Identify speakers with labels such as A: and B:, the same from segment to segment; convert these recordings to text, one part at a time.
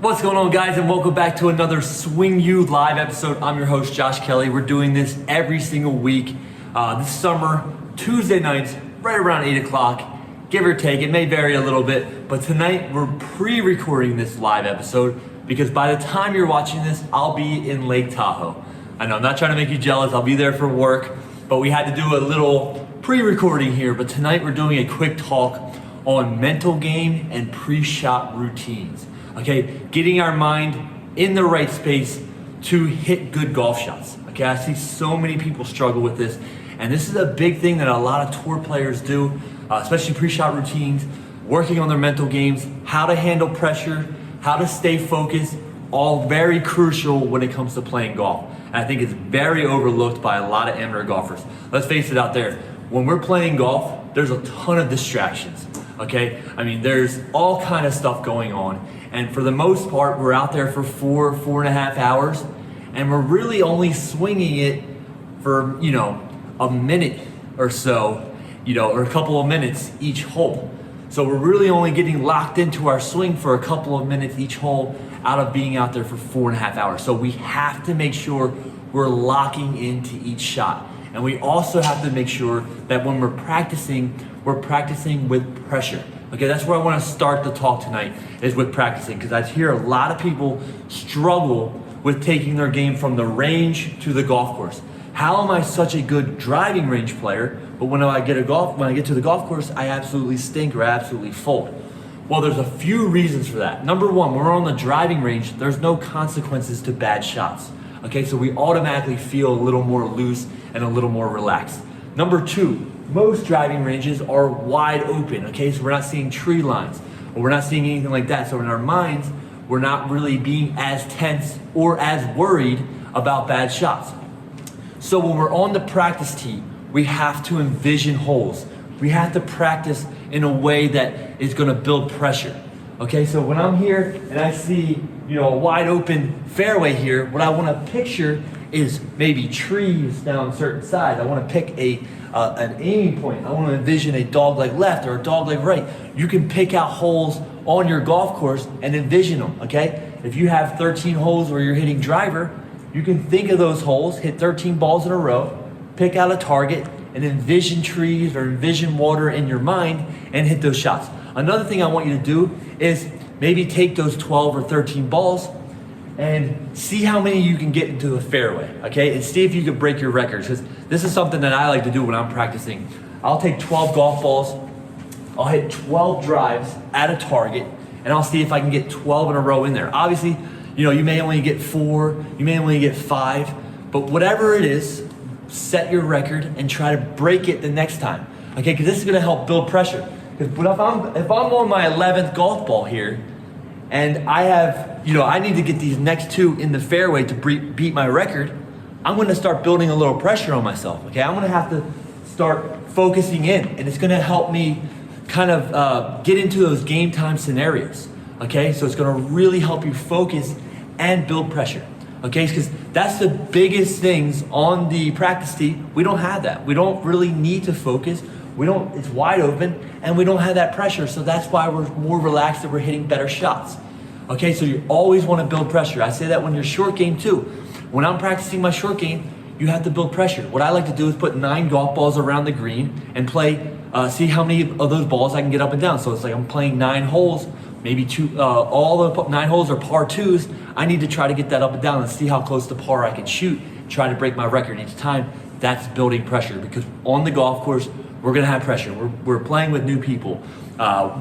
A: What's going on, guys, and welcome back to another SwingU live episode. I'm your host, Josh Kelly. We're doing this every single week this summer, Tuesday nights, right around 8 o'clock, give or take. It may vary a little bit, but tonight we're pre-recording this live episode because by the time you're watching this, I'll be in Lake Tahoe. I know, I'm not trying to make you jealous. I'll be there for work, but we had to do a little pre-recording here. But tonight we're doing a quick talk on mental game and pre-shot routines. Okay, getting our mind in the right space to hit good golf shots. Okay, I see so many people struggle with this, and this is a big thing that a lot of tour players do, especially pre-shot routines, working on their mental games, how to handle pressure, how to stay focused, all very crucial when it comes to playing golf. And I think it's very overlooked by a lot of amateur golfers. Let's face it out there, when we're playing golf, there's a ton of distractions. Okay, I mean, there's all kind of stuff going on. And for the most part, we're out there for 4.5 hours, and we're really only swinging it for, a minute or so, or a couple of minutes each hole. So we're really only getting locked into our swing for a couple of minutes each hole out of being out there for 4.5 hours. So we have to make sure we're locking into each shot. And we also have to make sure that when we're practicing with pressure. Okay, that's where I want to start the talk tonight, is with practicing, because I hear a lot of people struggle with taking their game from the range to the golf course. How am I such a good driving range player, but when I get to the golf course, I absolutely stink or I absolutely fold? Well, there's a few reasons for that. Number one, when we're on the driving range, there's no consequences to bad shots. Okay, so we automatically feel a little more loose and a little more relaxed. Number two, most driving ranges are wide open, okay? So we're not seeing tree lines, or we're not seeing anything like that. So in our minds, we're not really being as tense or as worried about bad shots. So when we're on the practice tee, we have to envision holes. We have to practice in a way that is gonna build pressure. Okay, so when I'm here and I see, a wide open fairway here, what I wanna picture is maybe trees down certain sides. I wanna pick an aiming point. I want to envision a dog-leg left or a dog-leg right. You can pick out holes on your golf course and envision them, okay? If you have 13 holes where you're hitting driver, you can think of those holes, hit 13 balls in a row, pick out a target, and envision trees or envision water in your mind and hit those shots. Another thing I want you to do is maybe take those 12 or 13 balls and see how many you can get into the fairway, okay? And see if you can break your records, because this is something that I like to do when I'm practicing. I'll take 12 golf balls, I'll hit 12 drives at a target, and I'll see if I can get 12 in a row in there. Obviously, you may only get 4, you may only get 5, but whatever it is, set your record and try to break it the next time, okay? Because this is gonna help build pressure. Because if I'm on my 11th golf ball here, and I have, I need to get these next 2 in the fairway to beat my record, I'm gonna start building a little pressure on myself, okay? I'm gonna have to start focusing in, and it's gonna help me kind of get into those game time scenarios, okay? So it's gonna really help you focus and build pressure, okay? Because that's the biggest things on the practice tee. We don't have that. We don't really need to focus. It's wide open, and we don't have that pressure, so that's why we're more relaxed and we're hitting better shots. Okay, so you always want to build pressure. I say that when you're short game too. When I'm practicing my short game, you have to build pressure. What I like to do is put 9 golf balls around the green and play, see how many of those balls I can get up and down. So it's like I'm playing 9 holes, maybe all the 9 holes are par 2s. I need to try to get that up and down and see how close to par I can shoot, try to break my record each time. That's building pressure, because on the golf course, we're gonna have pressure. We're playing with new people.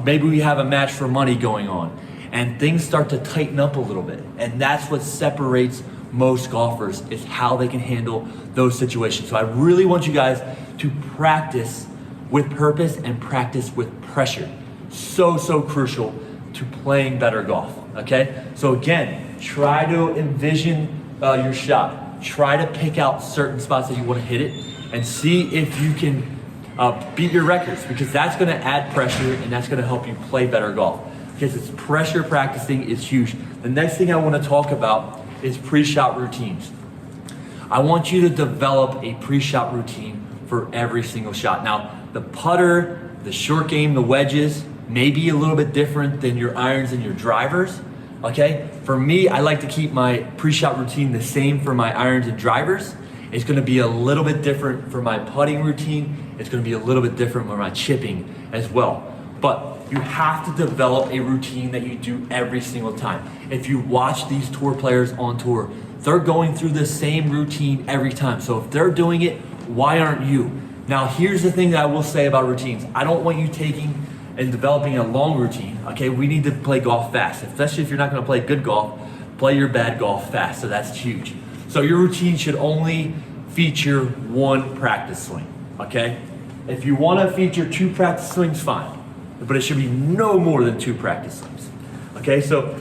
A: Maybe we have a match for money going on, and things start to tighten up a little bit. And that's what separates most golfers, is how they can handle those situations. So I really want you guys to practice with purpose and practice with pressure. So crucial to playing better golf, okay? So again, try to envision your shot. Try to pick out certain spots that you wanna hit it, and see if you can beat your records, because that's gonna add pressure and that's gonna help you play better golf. Because it's pressure practicing is huge. The next thing I wanna talk about is pre-shot routines. I want you to develop a pre-shot routine for every single shot. Now, the putter, the short game, the wedges may be a little bit different than your irons and your drivers, okay? For me, I like to keep my pre-shot routine the same for my irons and drivers. It's gonna be a little bit different for my putting routine. It's gonna be a little bit different for my chipping as well. But you have to develop a routine that you do every single time. If you watch these tour players on tour, they're going through the same routine every time. So if they're doing it, why aren't you? Now, here's the thing that I will say about routines. I don't want you taking and developing a long routine, okay? We need to play golf fast, especially if you're not gonna play good golf, play your bad golf fast, so that's huge. So your routine should only feature one practice swing, okay? If you wanna feature 2 practice swings, fine, but it should be no more than 2 practice swings, okay? So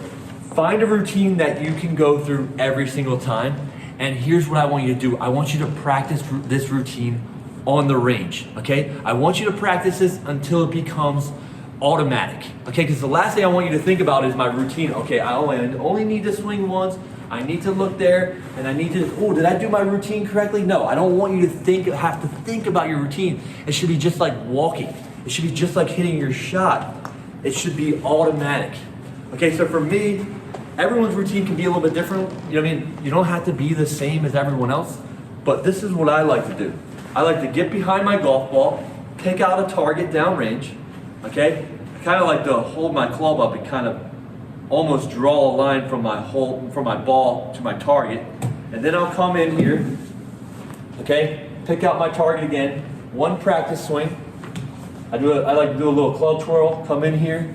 A: find a routine that you can go through every single time, and here's what I want you to do. I want you to practice this routine on the range, okay? I want you to practice this until it becomes automatic, okay? Because the last thing I want you to think about is my routine. Okay, I only need to swing once, I need to look there, and I need to, oh, did I do my routine correctly? No, I don't want you to have to think about your routine. It should be just like walking. It should be just like hitting your shot. It should be automatic. Okay, so for me, everyone's routine can be a little bit different. You know what I mean? You don't have to be the same as everyone else, but this is what I like to do. I like to get behind my golf ball, pick out a target downrange, okay? I kind of like to hold my club up and kind of almost draw a line from my ball to my target, and then I'll come in here, okay? Pick out my target again, 1 practice swing. I like to do a little club twirl, come in here,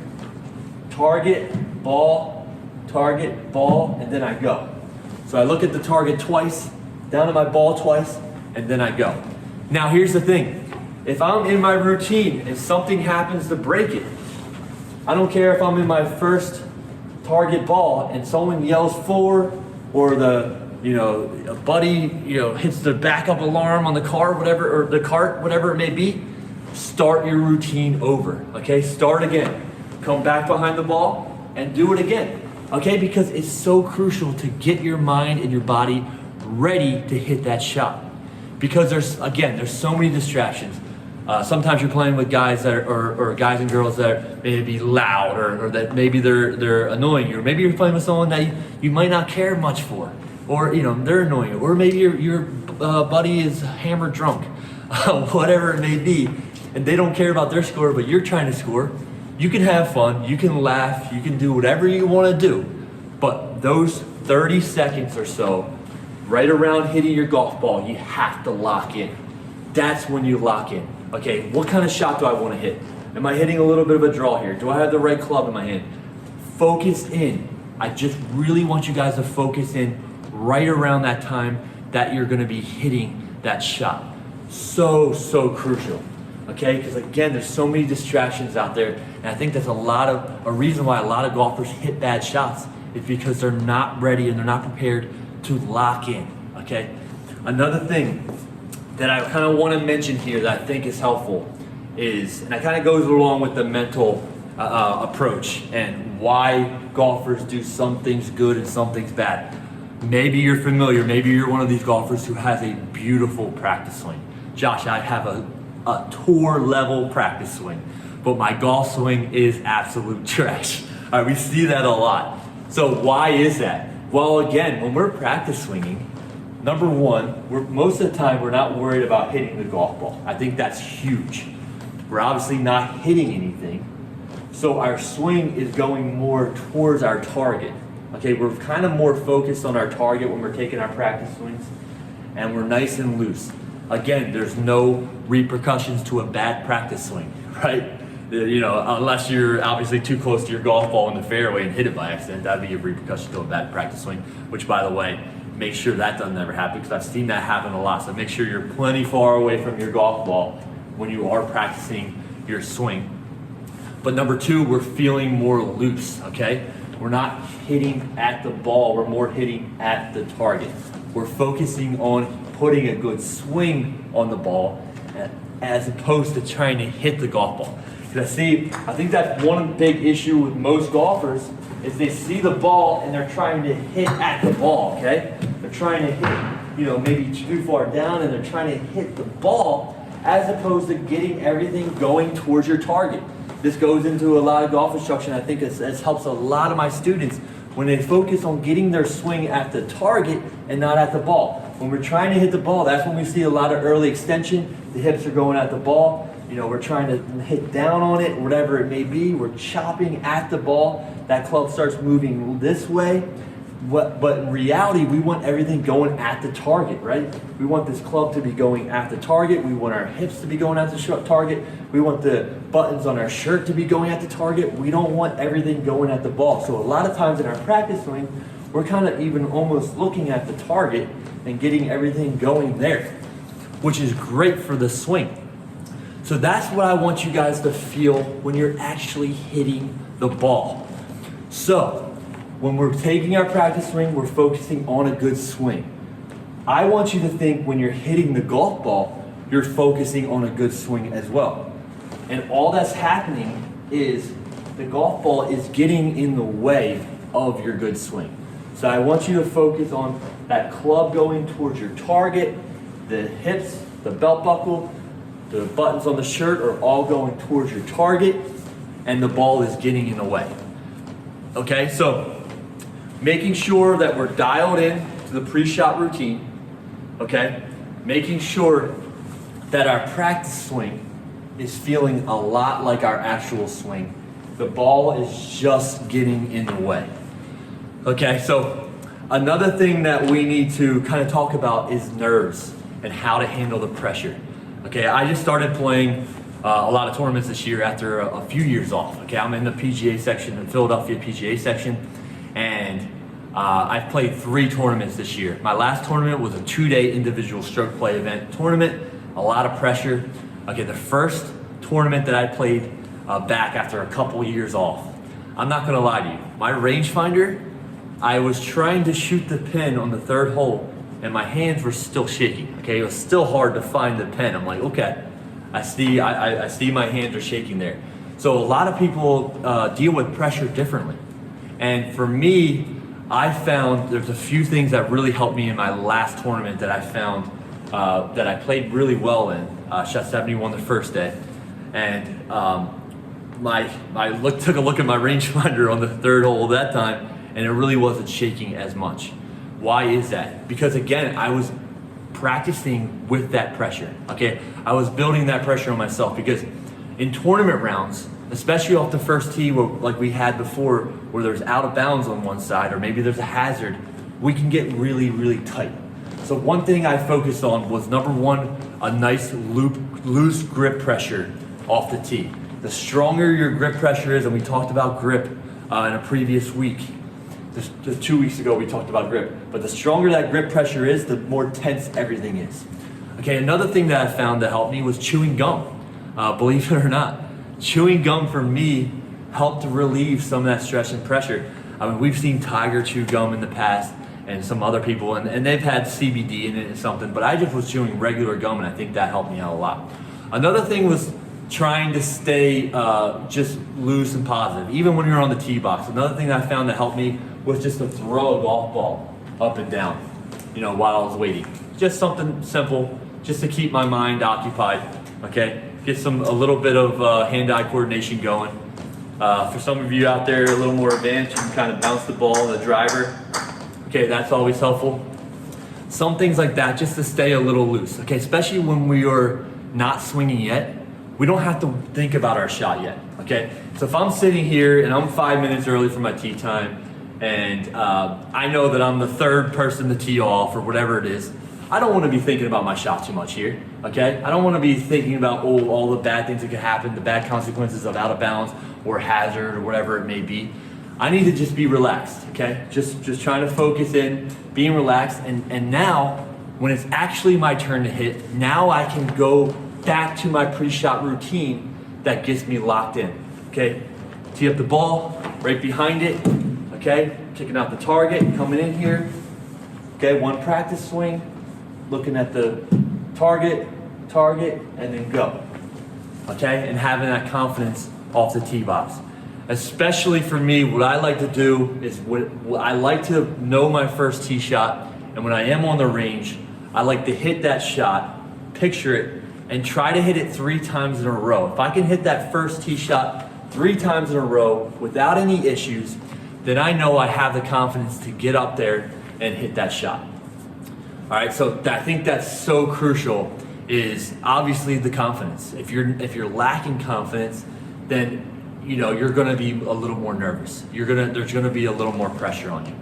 A: target, ball, and then I go. So I look at the target twice, down at my ball twice, and then I go. Now here's the thing, if I'm in my routine and something happens to break it, I don't care if I'm in my first target ball and someone yells 4, or a buddy, hits the backup alarm on the car, whatever, or the cart, whatever it may be, start your routine over, okay? Start again. Come back behind the ball and do it again, okay? Because it's so crucial to get your mind and your body ready to hit that shot. Because there's so many distractions. Sometimes you're playing with guys that are, or guys and girls that are maybe loud, or that maybe they're annoying you, or maybe you're playing with someone that you might not care much for, or they're annoying you, or maybe your buddy is hammered drunk, whatever it may be, and they don't care about their score, but you're trying to score. You can have fun, you can laugh, you can do whatever you want to do, but those 30 seconds or so, right around hitting your golf ball, you have to lock in. That's when you lock in. Okay, what kind of shot do I want to hit? Am I hitting a little bit of a draw here? Do I have the right club in my hand? Focus in. I just really want you guys to focus in right around that time that you're going to be hitting that shot. So crucial. Okay, because again, there's so many distractions out there, and I think that's a reason why a lot of golfers hit bad shots is because they're not ready and they're not prepared to lock in. Okay, another thing that I kind of want to mention here that I think is helpful is, and it kind of goes along with the mental approach and why golfers do some things good and some things bad. Maybe you're familiar, maybe you're one of these golfers who has a beautiful practice swing. Josh, I have a tour level practice swing, but my golf swing is absolute trash. All right, we see that a lot. So why is that? Well, again, when we're practice swinging, number one, most of the time we're not worried about hitting the golf ball. I think that's huge. We're obviously not hitting anything, so our swing is going more towards our target. Okay, we're kind of more focused on our target when we're taking our practice swings, and we're nice and loose. Again, there's no repercussions to a bad practice swing, right? Unless you're obviously too close to your golf ball in the fairway and hit it by accident, that'd be a repercussion to a bad practice swing, which, by the way, make sure that doesn't ever happen, because I've seen that happen a lot. So make sure you're plenty far away from your golf ball when you are practicing your swing. But number two, we're feeling more loose, okay? We're not hitting at the ball, we're more hitting at the target. We're focusing on putting a good swing on the ball as opposed to trying to hit the golf ball. Because I think that's one big issue with most golfers is they see the ball and they're trying to hit at the ball, okay? They're trying to hit, maybe too far down, and they're trying to hit the ball as opposed to getting everything going towards your target. This goes into a lot of golf instruction. I think it helps a lot of my students when they focus on getting their swing at the target and not at the ball. When we're trying to hit the ball, that's when we see a lot of early extension. The hips are going at the ball. You know, we're trying to hit down on it, whatever it may be. We're chopping at the ball. That club starts moving this way. But in reality, we want everything going at the target, right? We want this club to be going at the target. We want our hips to be going at the target. We want the buttons on our shirt to be going at the target. We don't want everything going at the ball. So a lot of times in our practice swing, we're kind of even almost looking at the target and getting everything going there, which is great for the swing. So that's what I want you guys to feel when you're actually hitting the ball. So when we're taking our practice swing, we're focusing on a good swing. I want you to think when you're hitting the golf ball, you're focusing on a good swing as well. And all that's happening is the golf ball is getting in the way of your good swing. So I want you to focus on that club going towards your target, the hips, the belt buckle, the buttons on the shirt are all going towards your target, and the ball is getting in the way. Okay, so making sure that we're dialed in to the pre-shot routine, okay? Making sure that our practice swing is feeling a lot like our actual swing. The ball is just getting in the way. Okay, so another thing that we need to kind of talk about is nerves and how to handle the pressure. Okay, I just started playing a lot of tournaments this year after a few years off. Okay, I'm in the PGA section, the Philadelphia PGA section, and I've played 3 tournaments this year. My last tournament was a 2-day individual stroke play event tournament, a lot of pressure. Okay, the first tournament that I played back after a couple years off, I'm not gonna lie to you, my rangefinder, I was trying to shoot the pin on the 3rd hole and my hands were still shaking. Okay, it was still hard to find the pin. I'm like, okay, I see my hands are shaking there. So a lot of people deal with pressure differently. And for me, I found there's a few things that really helped me in my last tournament that I found that I played really well in. Shot 71 the first day. And took a look at my rangefinder on the 3rd hole that time, and it really wasn't shaking as much. Why is that? Because again, I was practicing with that pressure, okay? I was building that pressure on myself because in tournament rounds, especially off the first tee like we had before, where there's out of bounds on one side or maybe there's a hazard, we can get really, really tight. So one thing I focused on was number 1, a nice loose grip pressure off the tee. The stronger your grip pressure is, and we talked about grip in a previous week, just 2 weeks ago we talked about grip, but the stronger that grip pressure is, the more tense everything is. Okay, another thing that I found that helped me was chewing gum. Believe it or not, chewing gum for me helped to relieve some of that stress and pressure. I mean, we've seen Tiger chew gum in the past and some other people, and they've had CBD in it or something, but I just was chewing regular gum and I think that helped me out a lot. Another thing was trying to stay just loose and positive, even when you're on the tee box. Another thing that I found that helped me was just to throw a golf ball up and down, while I was waiting. Just something simple, just to keep my mind occupied, okay? Get a little bit of hand-eye coordination going. For some of you out there a little more advanced, you can kind of bounce the ball in the driver. Okay, that's always helpful. Some things like that, just to stay a little loose, okay? Especially when we are not swinging yet, we don't have to think about our shot yet, okay? So if I'm sitting here and I'm 5 minutes early for my tee time, and I know that I'm the 3rd person to tee off or whatever it is, I don't want to be thinking about my shot too much here, okay? I don't want to be thinking about all the bad things that could happen, the bad consequences of out of bounds or hazard or whatever it may be. I need to just be relaxed, okay? Just trying to focus in, being relaxed, and now, when it's actually my turn to hit, now I can go back to my pre-shot routine that gets me locked in, okay? Tee up the ball, right behind it, okay? Kicking out the target, coming in here, okay? 1 practice swing, looking at the target, and then go, okay? And having that confidence off the tee box. Especially for me, what I like to do is I like to know my first tee shot, and when I am on the range, I like to hit that shot, picture it, and try to hit it 3 times in a row. If I can hit that first tee shot 3 times in a row without any issues, then I know I have the confidence to get up there and hit that shot. All right, so I think that's so crucial, is obviously the confidence. If you're lacking confidence, then you're gonna be a little more nervous. There's gonna be a little more pressure on you.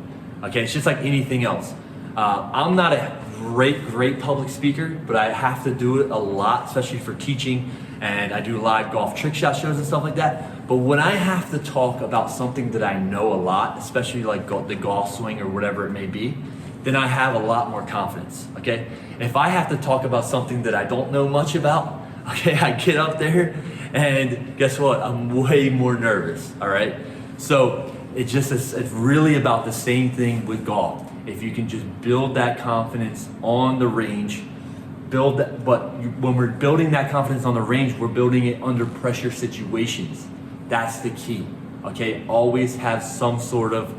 A: Okay, it's just like anything else. I'm not a great public speaker, but I have to do it a lot, especially for teaching, and I do live golf trick shot shows and stuff like that. But when I have to talk about something that I know a lot, especially like the golf swing or whatever it may be, then I have a lot more confidence, okay? If I have to talk about something that I don't know much about, okay, I get up there and guess what? I'm way more nervous, all right? So it's really about the same thing with golf. If you can just build that confidence on the range, when we're building that confidence on the range, we're building it under pressure situations. That's the key, okay? Always have some sort of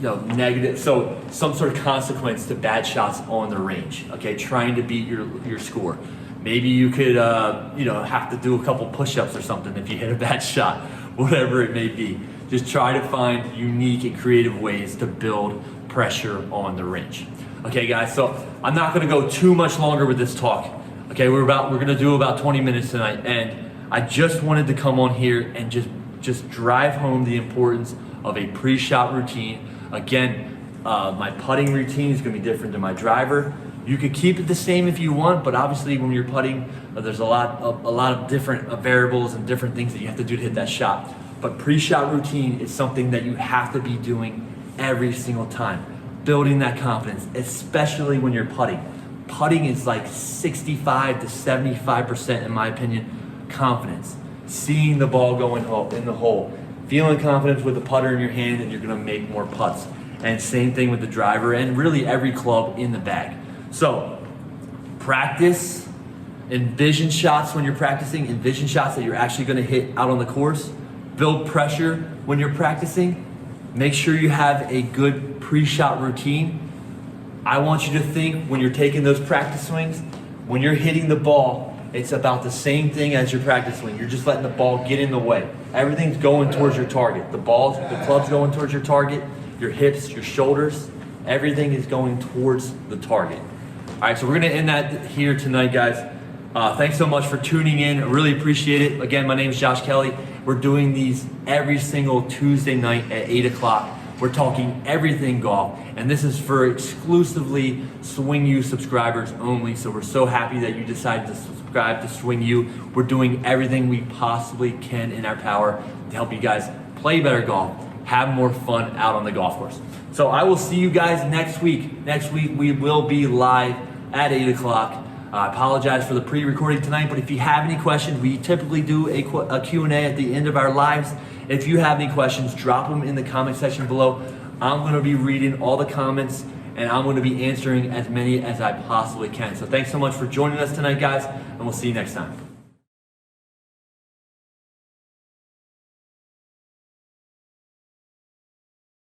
A: negative, so some sort of consequence to bad shots on the range, okay? Trying to beat your score. Maybe you could, have to do a couple push-ups or something if you hit a bad shot, whatever it may be. Just try to find unique and creative ways to build pressure on the range. Okay, guys, so I'm not gonna go too much longer with this talk. Okay, we're gonna do about 20 minutes tonight, and I just wanted to come on here and just drive home the importance of a pre-shot routine. Again, my putting routine is gonna be different than my driver. You could keep it the same if you want, but obviously when you're putting, there's a lot of different variables and different things that you have to do to hit that shot. But pre-shot routine is something that you have to be doing every single time. Building that confidence, especially when you're putting. Putting is like 65 to 75%, in my opinion, confidence. Seeing the ball go in the hole. Feeling confidence with the putter in your hand, and you're gonna make more putts. And same thing with the driver and really every club in the bag. So practice, envision shots when you're practicing, envision shots that you're actually gonna hit out on the course. Build pressure when you're practicing. Make sure you have a good pre-shot routine. I want you to think when you're taking those practice swings, when you're hitting the ball, it's about the same thing as your practice swing. You're just letting the ball get in the way. Everything's going towards your target. The club's going towards your target, your hips, your shoulders, everything is going towards the target. All right, so we're gonna end that here tonight, guys. Thanks so much for tuning in. I really appreciate it. Again, my name is Josh Kelly. We're doing these every single Tuesday night at 8 o'clock. We're talking everything golf, and this is for exclusively SwingU subscribers only. So we're so happy that you decided to subscribe to SwingU. We're doing everything we possibly can in our power to help you guys play better golf, have more fun out on the golf course. So I will see you guys next week. Next week we will be live at 8 o'clock. I apologize for the pre-recording tonight, but if you have any questions, we typically do a Q&A at the end of our lives. If you have any questions, drop them in the comment section below. I'm gonna be reading all the comments, and I'm gonna be answering as many as I possibly can. So thanks so much for joining us tonight, guys, and we'll see you next time.